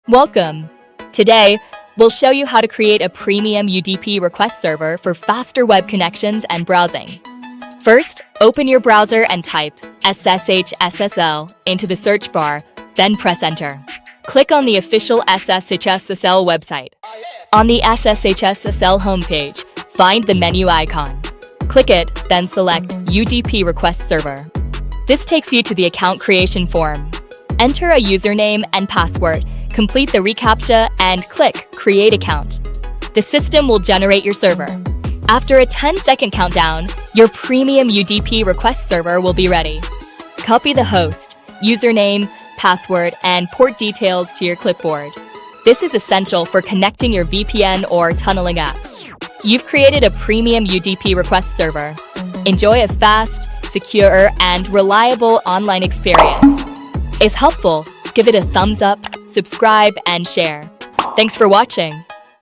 Welcome! Today, we'll show you how to create a premium UDP request server for faster web connections and browsing. First, open your browser and type SSHSSL into the search bar, then press enter. Click on the official SSHSSL website. On the SSHSSL homepage, find the menu icon. Click it, then select UDP request server. This takes you to the account creation form. Enter a username and password, complete the reCAPTCHA, and click Create Account. The system will generate your server. After a 10-second countdown, your premium UDP request server will be ready. Copy the host, username, password, and port details to your clipboard. This is essential for connecting your VPN or tunneling app. You've created a premium UDP request server. Enjoy a fast, secure, and reliable online experience. If helpful, give it a thumbs up, subscribe, and share. Thanks for watching.